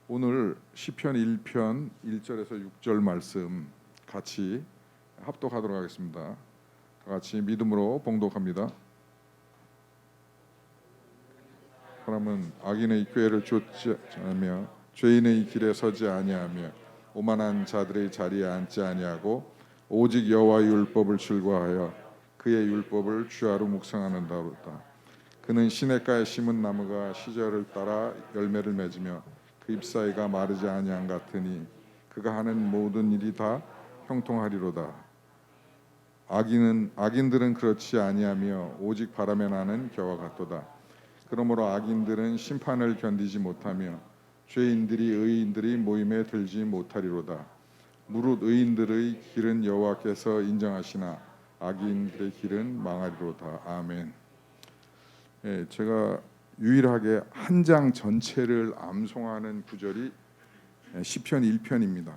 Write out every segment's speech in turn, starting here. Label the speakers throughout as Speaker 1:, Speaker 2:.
Speaker 1: 오늘 시편 1편 1절에서 6절 말씀 같이 합독하도록 하겠습니다. 다 같이 믿음으로 봉독합니다. 사람은 악인의 꾀를 쫓지 않으며 죄인의 길에 서지 아니하며 오만한 자들의 자리에 앉지 아니하고 오직 여호와의 율법을 즐거워하여 그의 율법을 주야로 묵상하는다로다. 그는 시냇가에 심은 나무가 시절을 따라 열매를 맺으며 그 잎사귀가 마르지 아니한 같으니 그가 하는 모든 일이 다 형통하리로다. 악인들은 그렇지 아니하며 오직 바람에 나는 겨와 같도다. 그러므로 악인들은 심판을 견디지 못하며 죄인들이 의인들의 모임에 들지 못하리로다. 무릇 의인들의 길은 여호와께서 인정하시나 악인들의 길은 망하리로다. 아멘. 제가 유일하게 한 장 전체를 암송하는 구절이 시편 1편입니다.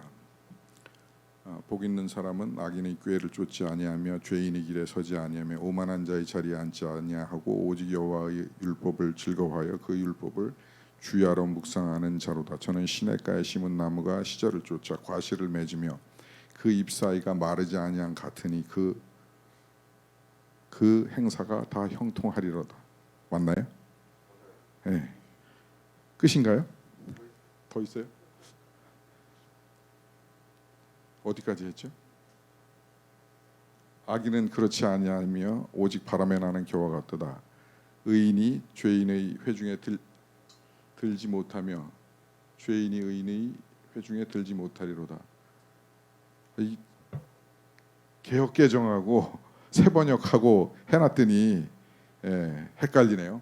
Speaker 1: 복 있는 사람은 악인의 꾀를 쫓지 아니하며 죄인의 길에 서지 아니하며 오만한 자의 자리에 앉지 아니하고 오직 여호와의 율법을 즐거워하여 그 율법을 주야로 묵상하는 자로다. 저는 시냇가에 심은 나무가 시절을 쫓아 과실을 맺으며 그 잎사귀가 마르지 아니한 같으니 그 행사가 다 형통하리로다. 맞나요? 네. 끝인가요? 더 있어요? 어디까지 했죠? 악인은 그렇지 아니하며 오직 바람에 나는 겨와 같도다. 의인이 죄인의 회중에 들지 못하며 죄인이 의인의 회중에 들지 못하리로다. 이 개역개정하고 새번역하고 해놨더니 헷갈리네요.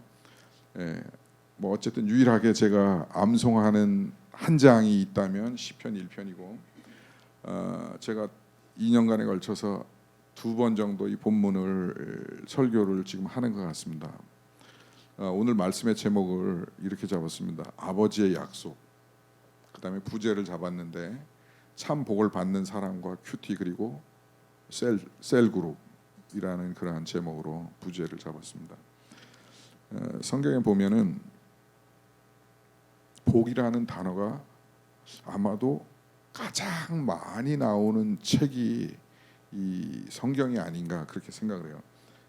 Speaker 1: 뭐 어쨌든 유일하게 제가 암송하는 한 장이 있다면 시편 1편이고 제가 2년간에 걸쳐서 2번 정도 이 본문을 설교를 지금 하는 것 같습니다. 오늘 말씀의 제목을 이렇게 잡았습니다. 아버지의 약속. 그 다음에 부제를 잡았는데 참 복을 받는 사람과 큐티 그리고 셀그룹이라는 그러한 제목으로 부제를 잡았습니다. 성경에 보면은 복이라는 단어가 아마도 가장 많이 나오는 책이 이 성경이 아닌가 그렇게 생각을 해요.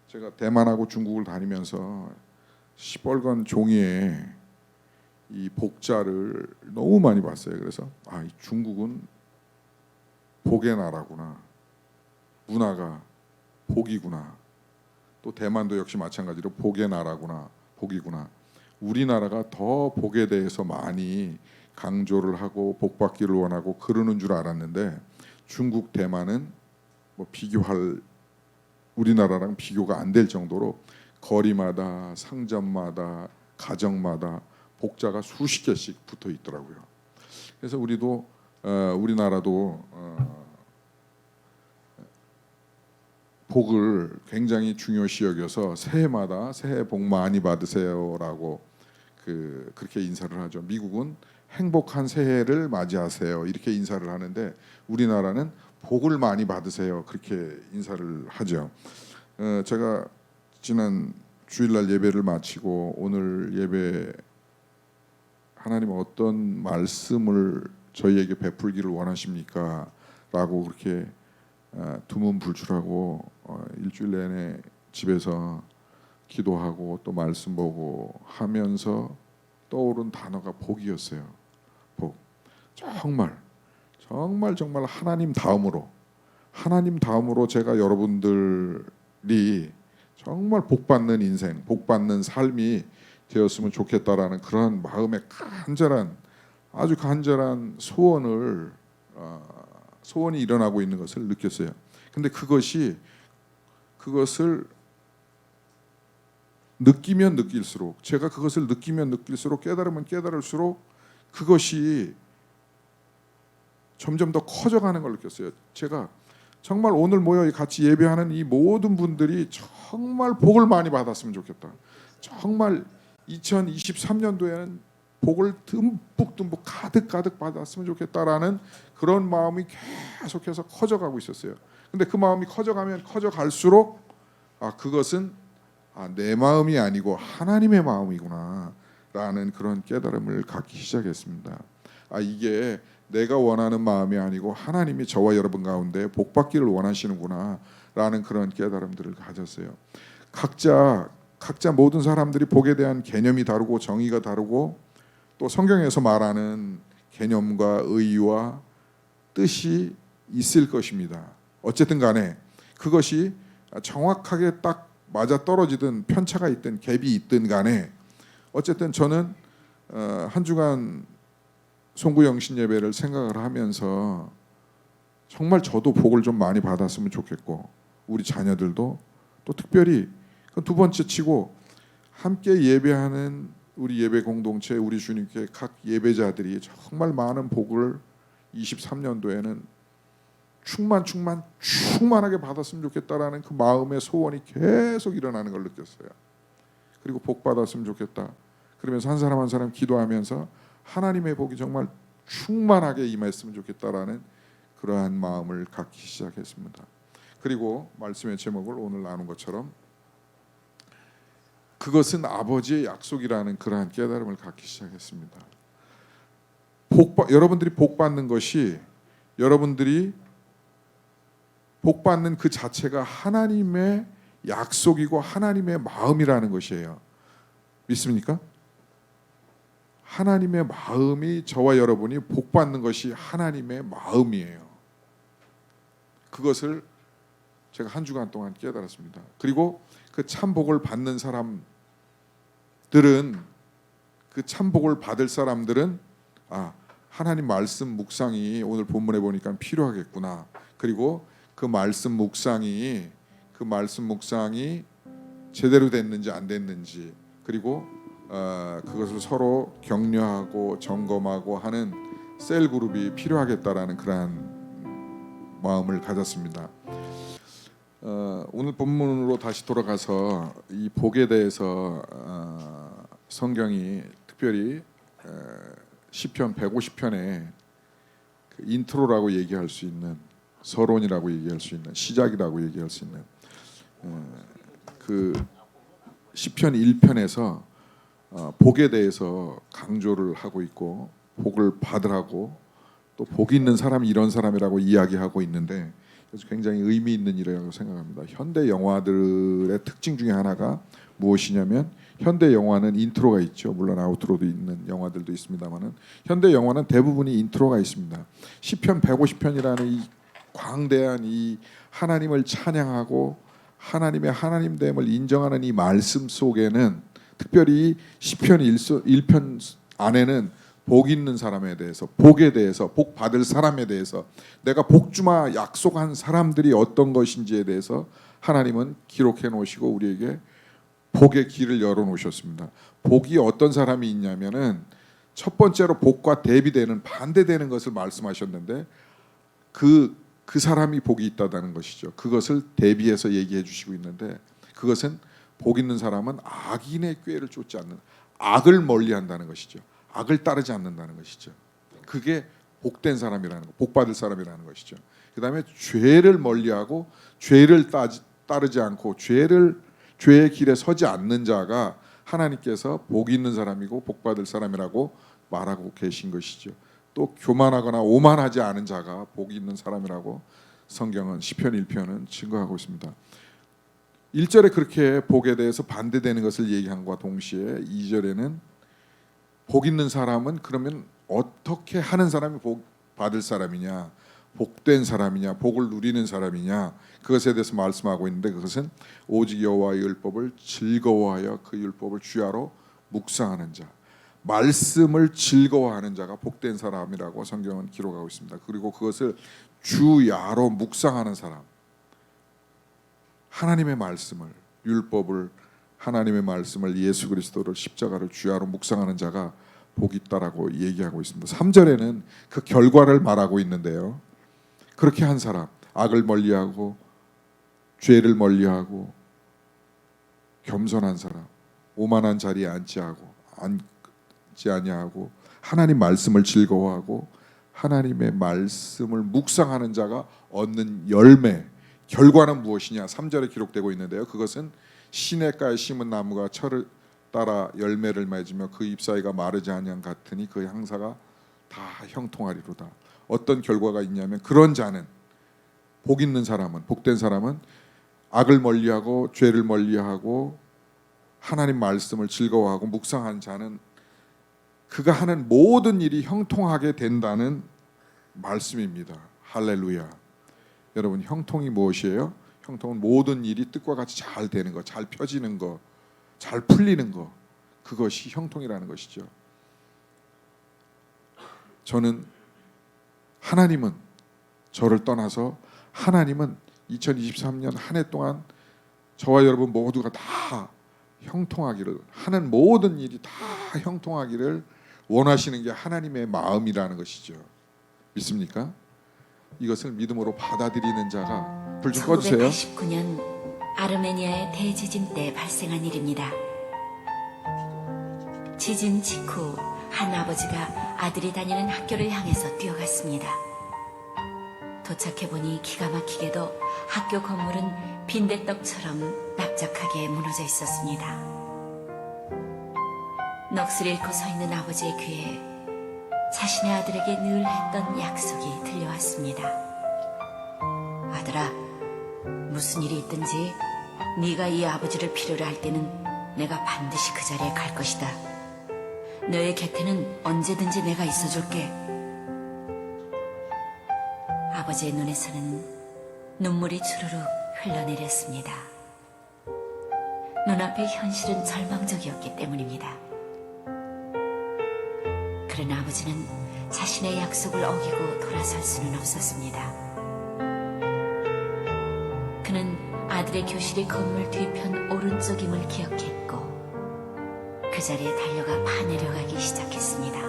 Speaker 1: 제가 대만하고 중국을 다니면서 시뻘건 종이에 이 복자를 너무 많이 봤어요. 그래서 이 중국은 복의 나라구나, 문화가 복이구나. 또 대만도 역시 마찬가지로 복의 나라구나, 복이구나. 우리나라가 더 복에 대해서 많이 강조를 하고 복받기를 원하고 그러는 줄 알았는데 중국, 대만은 뭐 비교할 우리나라랑 비교가 안 될 정도로 거리마다 상점마다 가정마다 복자가 수십 개씩 붙어 있더라고요. 그래서 우리나라도 복을 굉장히 중요시 여겨서 새해마다 새해 복 많이 받으세요라고 그렇게 인사를 하죠. 미국은 행복한 새해를 맞이하세요 이렇게 인사를 하는데 우리나라는 복을 많이 받으세요 그렇게 인사를 하죠. 제가 지난 주일날 예배를 마치고 오늘 예배 하나님 어떤 말씀을 저희에게 베풀기를 원하십니까? 라고 그렇게 두문불출하고 일주일 내내 집에서 기도하고 또 말씀 보고 하면서 떠오른 단어가 복이었어요. 복. 정말 하나님 다음으로 제가 여러분들이 정말 복받는 인생, 복받는 삶이 되었으면 좋겠다라는 그런 마음의 아주 간절한 소원이 일어나고 있는 것을 느꼈어요. 근데 그것을 느끼면 느낄수록 제가 그것을 느끼면 느낄수록 깨달으면 깨달을수록 그것이 점점 더 커져가는 걸 느꼈어요. 제가 정말 오늘 모여 같이 예배하는 이 모든 분들이 정말 복을 많이 받았으면 좋겠다. 정말 2023년도에는 복을 듬뿍 가득 받았으면 좋겠다라는 그런 마음이 계속해서 커져가고 있었어요. 근데 그 마음이 커져갈수록 그것은 내 마음이 아니고 하나님의 마음이구나 라는 그런 깨달음을 갖기 시작했습니다. 이게 내가 원하는 마음이 아니고 하나님이 저와 여러분 가운데 복 받기를 원하시는구나라는 그런 깨달음들을 가졌어요. 각자 모든 사람들이 복에 대한 개념이 다르고 정의가 다르고 또 성경에서 말하는 개념과 의의와 뜻이 있을 것입니다. 어쨌든 간에 그것이 정확하게 딱 맞아 떨어지든 편차가 있든 갭이 있든 간에 어쨌든 저는 한 주간 송구영신 예배를 생각을 하면서 정말 저도 복을 좀 많이 받았으면 좋겠고 우리 자녀들도 또 특별히 두 번째 치고 함께 예배하는 우리 예배 공동체 우리 주님께 각 예배자들이 정말 많은 복을 23년도에는 충만하게 받았으면 좋겠다라는 그 마음의 소원이 계속 일어나는 걸 느꼈어요. 그리고 복 받았으면 좋겠다. 그러면서 한 사람 한 사람 기도하면서 하나님의 복이 정말 충만하게 임했으면 좋겠다라는 그러한 마음을 갖기 시작했습니다. 그리고 말씀의 제목을 오늘 나눈 것처럼 그것은 아버지의 약속이라는 그러한 깨달음을 갖기 시작했습니다. 여러분들이 복 받는 것이 여러분들이 복 받는 그 자체가 하나님의 약속이고 하나님의 마음이라는 것이에요. 믿습니까? 하나님의 마음이 저와 여러분이 복 받는 것이 하나님의 마음이에요. 그것을 제가 한 주간 동안 깨달았습니다. 그리고 그 참복을 받는 사람들은 그 참복을 받을 사람들은 하나님 말씀 묵상이 오늘 본문에 보니까 필요하겠구나. 그리고 그 말씀 묵상이 제대로 됐는지 안 됐는지 그리고 그것을 서로 격려하고 점검하고 하는 셀 그룹이 필요하겠다라는 그러한 마음을 가졌습니다. 오늘 본문으로 다시 돌아가서 이 복에 대해서 성경이 특별히 시편 150편에 그 인트로라고 얘기할 수 있는 서론이라고 얘기할 수 있는 시작이라고 얘기할 수 있는 그 시편 1편에서 복에 대해서 강조를 하고 있고 복을 받으라고 또 복 있는 사람이 이런 사람이라고 이야기하고 있는데 그래서 굉장히 의미 있는 일이라고 생각합니다. 현대 영화들의 특징 중에 하나가 무엇이냐면 현대 영화는 인트로가 있죠. 물론 아우트로도 있는 영화들도 있습니다만은 현대 영화는 대부분이 인트로가 있습니다. 시편 150편이라는 이 광대한 이 하나님을 찬양하고 하나님의 하나님됨을 인정하는 이 말씀 속에는 특별히 시편 1편 안에는 복 있는 사람에 대해서 복에 대해서 복 받을 사람에 대해서 내가 복주마 약속한 사람들이 어떤 것인지에 대해서 하나님은 기록해 놓으시고 우리에게 복의 길을 열어 놓으셨습니다. 복이 어떤 사람이 있냐면은 첫 번째로 복과 대비되는 반대되는 것을 말씀하셨는데 그 사람이 복이 있다는 것이죠. 그것을 대비해서 얘기해 주시고 있는데 그것은 복 있는 사람은 악인의 꾀를 쫓지 않는 악을 멀리한다는 것이죠. 악을 따르지 않는다는 것이죠. 그게 복된 사람이라는 거, 복 받을 사람이라는 것이죠. 그다음에 죄를 멀리하고 죄를 따르지 않고 죄의 길에 서지 않는 자가 하나님께서 복 있는 사람이고 복 받을 사람이라고 말하고 계신 것이죠. 또 교만하거나 오만하지 않은 자가 복이 있는 사람이라고 성경은 시편 1편은 증거하고 있습니다. 1절에 그렇게 복에 대해서 반대되는 것을 얘기함과 동시에 2절에는 복 있는 사람은 그러면 어떻게 하는 사람이 복 받을 사람이냐, 복된 사람이냐, 복을 누리는 사람이냐 그것에 대해서 말씀하고 있는데 그것은 오직 여호와의 율법을 즐거워하여 그 율법을 주야로 묵상하는 자, 말씀을 즐거워하는 자가 복된 사람이라고 성경은 기록하고 있습니다. 그리고 그것을 주야로 묵상하는 사람, 하나님의 말씀을 율법을 하나님의 말씀을 예수 그리스도를 십자가를 주야로 묵상하는 자가 복이 있다라고 얘기하고 있습니다. 3절에는 그 결과를 말하고 있는데요. 그렇게 한 사람, 악을 멀리하고 죄를 멀리하고 겸손한 사람, 오만한 자리에 앉지 아니하고 하나님 말씀을 즐거워하고 하나님의 말씀을 묵상하는 자가 얻는 열매, 결과는 무엇이냐? 3절에 기록되고 있는데요. 그것은 시냇가에 심은 나무가 철을 따라 열매를 맺으며 그 잎사이가 마르지 아니한 같으니 그 향사가 다 형통하리로다. 어떤 결과가 있냐면 그런 자는 복 있는 사람은 복된 사람은 악을 멀리하고 죄를 멀리하고 하나님 말씀을 즐거워하고 묵상한 자는 그가 하는 모든 일이 형통하게 된다는 말씀입니다. 할렐루야. 여러분 형통이 무엇이에요? 형통은 모든 일이 뜻과 같이 잘 되는 것, 잘 펴지는 것, 잘 풀리는 것, 그것이 형통이라는 것이죠. 저는 하나님은 저를 떠나서 하나님은 2023년 한 해 동안 저와 여러분 모두가 다 형통하기를, 하는 모든 일이 다 형통하기를 원하시는 게 하나님의 마음이라는 것이죠. 믿습니까? 이것을 믿음으로 받아들이는 자가, 불 좀 꺼주세요.
Speaker 2: 1989년 아르메니아의 대지진 때 발생한 일입니다. 지진 직후 한 아버지가 아들이 다니는 학교를 향해서 뛰어갔습니다. 도착해보니 기가 막히게도 학교 건물은 빈대떡처럼 납작하게 무너져 있었습니다. 넋을 잃고 서 있는 아버지의 귀에 자신의 아들에게 늘 했던 약속이 들려왔습니다. 아들아, 무슨 일이 있든지 네가 이 아버지를 필요로 할 때는 내가 반드시 그 자리에 갈 것이다. 너의 곁에는 언제든지 내가 있어줄게. 아버지의 눈에서는 눈물이 주르륵 흘러내렸습니다. 눈앞의 현실은 절망적이었기 때문입니다. 그러나 아버지는 자신의 약속을 어기고 돌아설 수는 없었습니다. 그는 아들의 교실이 건물 뒤편 오른쪽임을 기억했고 그 자리에 달려가 파내려가기 시작했습니다.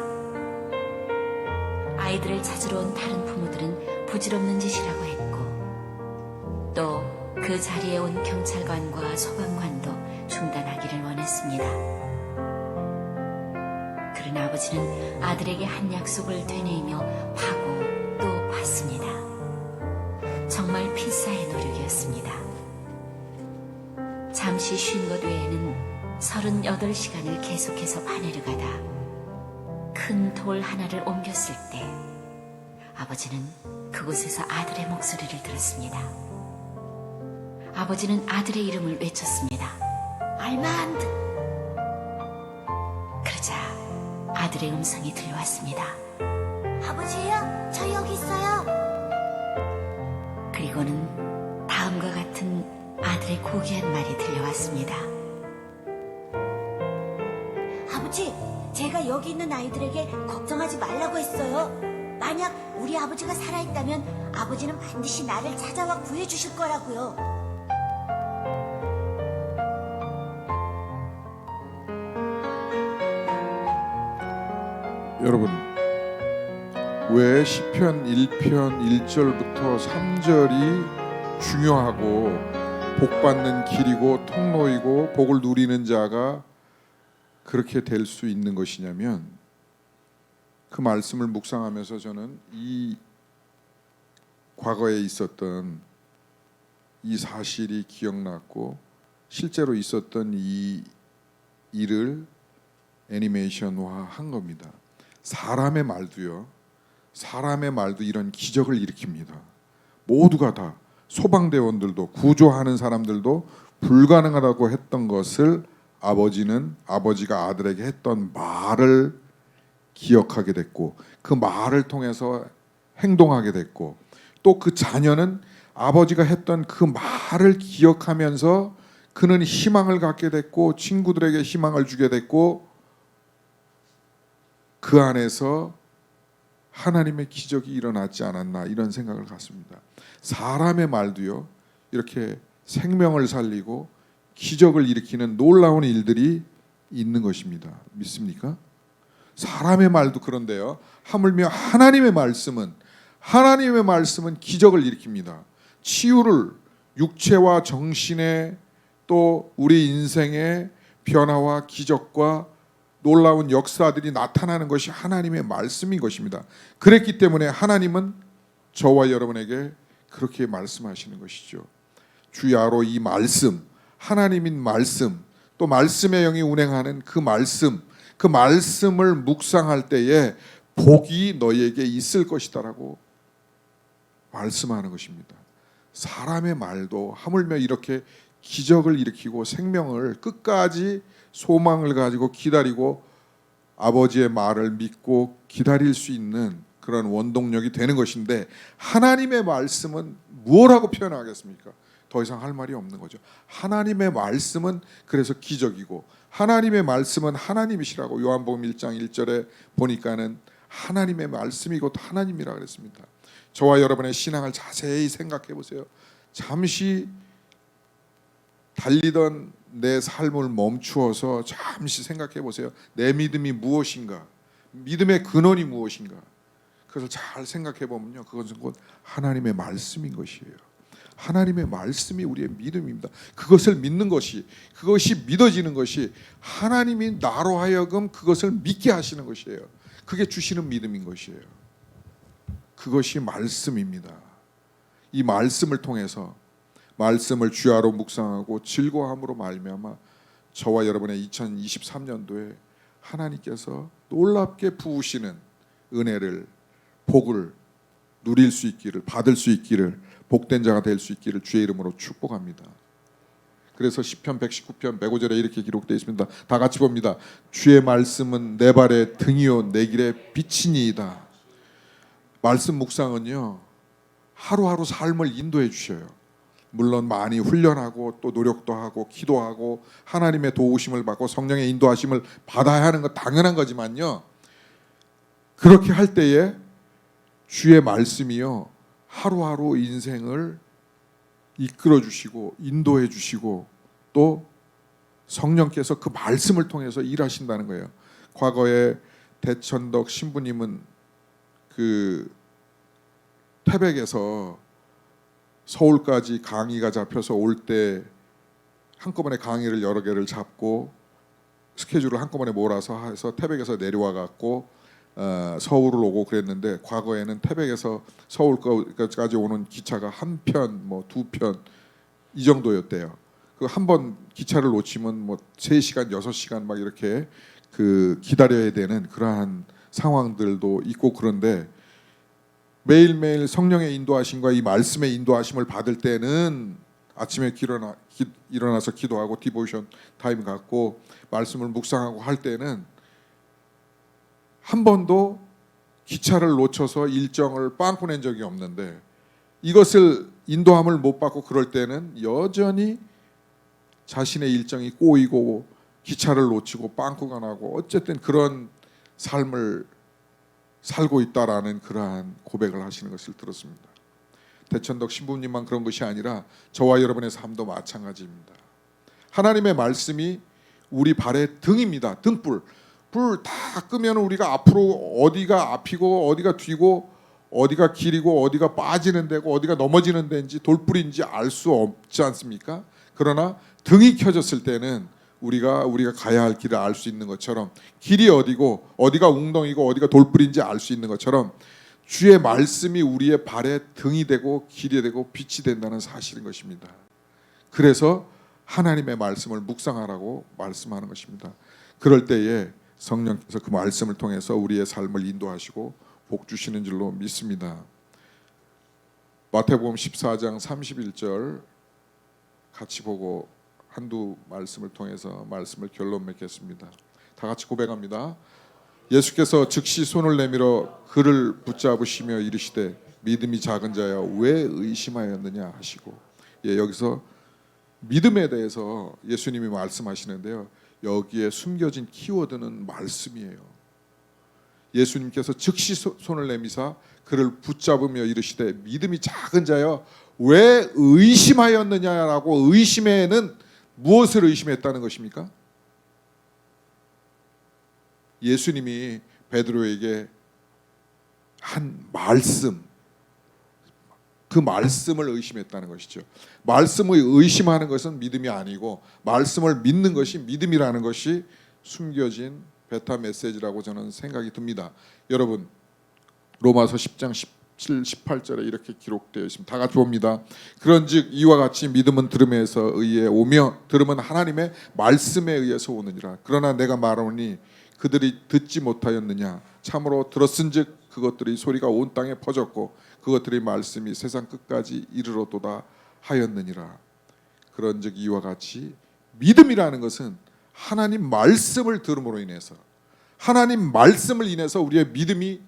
Speaker 2: 아이들을 찾으러 온 다른 부모들은 부질없는 짓이라고 했고 또 그 자리에 온 경찰관과 소방관도 중단하기를 원했습니다. 그러나 아버지는 아들에게 한 약속을 되뇌이며 파고 또 팠습니다. 정말 필사의 노력이었습니다. 잠시 쉰 것 외에는 38시간을 계속해서 파내려가다 큰 돌 하나를 옮겼을 때 아버지는 그곳에서 아들의 목소리를 들었습니다. 아버지는 아들의 이름을 외쳤습니다. 알만드! 그러자 아들의 음성이 들려왔습니다. 아버지요, 저 여기 있어요. 그리고는 다음과 같은 아들의 고귀한 말이 들려왔습니다. 아버지, 제가 여기 있는 아이들에게 걱정하지 말라고 했어요. 만약 우리 아버지가 살아있다면 아버지는 반드시 나를 찾아와 구해주실 거라고요.
Speaker 1: 여러분, 왜 시편 1편 1절부터 3절이 중요하고 복받는 길이고 통로이고 복을 누리는 자가 그렇게 될 수 있는 것이냐면, 그 말씀을 묵상하면서 저는 이 과거에 있었던 이 사실이 기억났고 실제로 있었던 이 일을 애니메이션화한 겁니다. 사람의 말도 이런 기적을 일으킵니다. 모두가 다, 소방대원들도 구조하는 사람들도 불가능하다고 했던 것을 아버지가 아들에게 했던 말을 기억하게 됐고 그 말을 통해서 행동하게 됐고, 또 그 자녀는 아버지가 했던 그 말을 기억하면서 그는 희망을 갖게 됐고 친구들에게 희망을 주게 됐고 그 안에서 하나님의 기적이 일어났지 않았나, 이런 생각을 갖습니다. 사람의 말도요, 이렇게 생명을 살리고 기적을 일으키는 놀라운 일들이 있는 것입니다. 믿습니까? 사람의 말도 그런데요, 하물며 하나님의 말씀은 기적을 일으킵니다. 치유를, 육체와 정신의, 또 우리 인생의 변화와 기적과 놀라운 역사들이 나타나는 것이 하나님의 말씀인 것입니다. 그랬기 때문에 하나님은 저와 여러분에게 그렇게 말씀하시는 것이죠. 주야로 이 말씀, 하나님인 말씀, 또 말씀의 영이 운행하는 그 말씀을 묵상할 때에 복이 너희에게 있을 것이다라고 말씀하는 것입니다. 사람의 말도 하물며 이렇게 기적을 일으키고 생명을 끝까지 소망을 가지고 기다리고 아버지의 말을 믿고 기다릴 수 있는 그런 원동력이 되는 것인데, 하나님의 말씀은 무엇라고 표현하겠습니까? 더 이상 할 말이 없는 거죠. 하나님의 말씀은 그래서 기적이고, 하나님의 말씀은 하나님이시라고 요한복음 1장 1절에 보니까는 하나님의 말씀이고 또 하나님이라 그랬습니다. 저와 여러분의 신앙을 자세히 생각해 보세요. 잠시 달리던 내 삶을 멈추어서 잠시 생각해 보세요. 내 믿음이 무엇인가? 믿음의 근원이 무엇인가? 그것을 잘 생각해 보면요, 그것은 곧 하나님의 말씀인 것이에요. 하나님의 말씀이 우리의 믿음입니다. 그것을 믿는 것이, 그것이 믿어지는 것이 하나님이 나로 하여금 그것을 믿게 하시는 것이에요. 그게 주시는 믿음인 것이에요. 그것이 말씀입니다. 이 말씀을 통해서 말씀을 주야로 묵상하고 즐거워함으로 말미암아 저와 여러분의 2023년도에 하나님께서 놀랍게 부으시는 은혜를, 복을 누릴 수 있기를, 받을 수 있기를, 복된 자가 될 수 있기를 주의 이름으로 축복합니다. 그래서 시편 119편 105절에 이렇게 기록되어 있습니다. 다 같이 봅니다. 주의 말씀은 내 발의 등이요 내 길의 빛이니이다. 말씀 묵상은요, 하루하루 삶을 인도해 주셔요. 물론 많이 훈련하고 또 노력도 하고 기도하고 하나님의 도우심을 받고 성령의 인도하심을 받아야 하는 건 당연한 거지만요, 그렇게 할 때에 주의 말씀이요 하루하루 인생을 이끌어 주시고 인도해 주시고 또 성령께서 그 말씀을 통해서 일하신다는 거예요. 과거에 대천덕 신부님은 그 태백에서 서울까지 강의가 잡혀서 올 때 한꺼번에 강의를 여러 개를 잡고 스케줄을 한꺼번에 몰아서 해서 태백에서 내려와 갖고 서울을 오고 그랬는데, 과거에는 태백에서 서울까지 오는 기차가 한 편, 뭐 두 편 이 정도였대요. 그 한 번 기차를 놓치면 뭐 3시간, 6시간 막 이렇게 그 기다려야 되는 그러한 상황들도 있고, 그런데 매일매일 성령의 인도하심과 이 말씀의 인도하심을 받을 때는 아침에 일어나서 기도하고 디보션 타임 갖고 말씀을 묵상하고 할 때는 한 번도 기차를 놓쳐서 일정을 빵꾸 낸 적이 없는데, 이것을 인도함을 못 받고 그럴 때는 여전히 자신의 일정이 꼬이고 기차를 놓치고 빵꾸가 나고 어쨌든 그런 삶을 살고 있다라는 그러한 고백을 하시는 것을 들었습니다. 대천덕 신부님만 그런 것이 아니라 저와 여러분의 삶도 마찬가지입니다. 하나님의 말씀이 우리 발의 등입니다. 등불. 불 다 끄면 우리가 앞으로 어디가 앞이고 어디가 뒤고 어디가 길이고 어디가 빠지는 데고 어디가 넘어지는 데인지 돌불인지 알 수 없지 않습니까? 그러나 등이 켜졌을 때는 우리가 가야 할 길을 알 수 있는 것처럼, 길이 어디고 어디가 웅덩이고 어디가 돌불인지 알 수 있는 것처럼 주의 말씀이 우리의 발의 등이 되고 길이 되고 빛이 된다는 사실인 것입니다. 그래서 하나님의 말씀을 묵상하라고 말씀하는 것입니다. 그럴 때에 성령께서 그 말씀을 통해서 우리의 삶을 인도하시고 복 주시는 줄로 믿습니다. 마태복음 14장 31절 같이 보고 한두 말씀을 통해서 말씀을 결론 맺겠습니다. 다 같이 고백합니다. 예수께서 즉시 손을 내밀어 그를 붙잡으시며 이르시되 믿음이 작은 자여 왜 의심하였느냐 하시고, 여기서 믿음에 대해서 예수님이 말씀하시는데요, 여기에 숨겨진 키워드는 말씀이에요. 예수님께서 즉시 손을 내미사 그를 붙잡으며 이르시되 믿음이 작은 자여 왜 의심하였느냐라고, 의심에는 무엇을 의심했다는 것입니까? 예수님이 베드로에게 한 말씀, 그 말씀을 의심했다는 것이죠. 말씀을 의심하는 것은 믿음이 아니고 말씀을 믿는 것이 믿음이라는 것이 숨겨진 베타 메시지라고 저는 생각이 듭니다. 여러분, 로마서 10장 17, 18절에 이렇게 기록되어 있습니다. 다 같이 봅니다. 그런즉 이와 같이 믿음은 들음에서 의에 오며 들음은 하나님의 말씀에 의해서 오느니라. 그러나 내가 말하노니 그들이 듣지 못하였느냐? 참으로 들었은즉 그것들이 소리가 온 땅에 퍼졌고 그것들의 말씀이 세상 끝까지 이르러도다 하였느니라. 그런즉 이와 같이 믿음이라는 것은 하나님 말씀을 들음으로 인해서, 하나님 말씀을 인해서 우리의 믿음이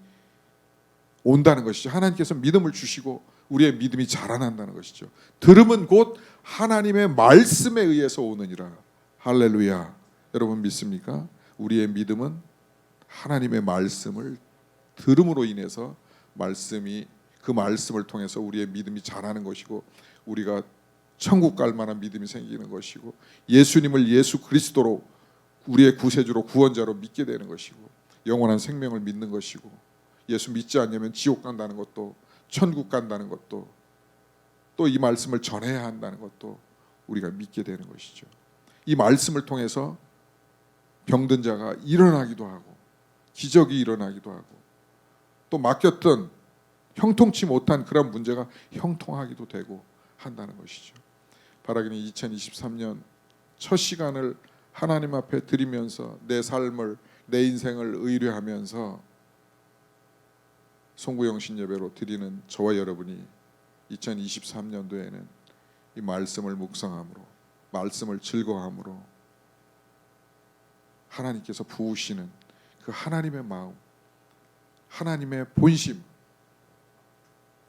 Speaker 1: 온다는 것이죠. 하나님께서 믿음을 주시고 우리의 믿음이 자라난다는 것이죠. 들음은 곧 하나님의 말씀에 의해서 오느니라. 할렐루야. 여러분 믿습니까? 우리의 믿음은 하나님의 말씀을 들음으로 인해서 그 말씀을 통해서 우리의 믿음이 자라는 것이고, 우리가 천국 갈 만한 믿음이 생기는 것이고, 예수님을 예수 그리스도로 우리의 구세주로 구원자로 믿게 되는 것이고, 영원한 생명을 믿는 것이고, 예수 믿지 않으면 지옥 간다는 것도, 천국 간다는 것도, 또 이 말씀을 전해야 한다는 것도 우리가 믿게 되는 것이죠. 이 말씀을 통해서 병든 자가 일어나기도 하고 기적이 일어나기도 하고, 또 맡겼던 형통치 못한 그런 문제가 형통하기도 되고 한다는 것이죠. 바라기는 2023년 첫 시간을 하나님 앞에 드리면서 내 삶을, 내 인생을 의뢰하면서 송구영신 예배로 드리는 저와 여러분이 2023년도에는 이 말씀을 묵상함으로, 말씀을 즐거워함으로 하나님께서 부으시는 그 하나님의 마음, 하나님의 본심,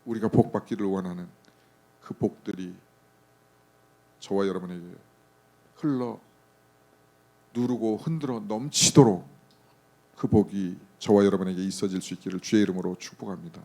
Speaker 1: 우리가 복받기를 원하는 그 복들이 저와 여러분에게 흘러 누르고 흔들어 넘치도록 그 복이 저와 여러분에게 있어질 수 있기를 주의 이름으로 축복합니다.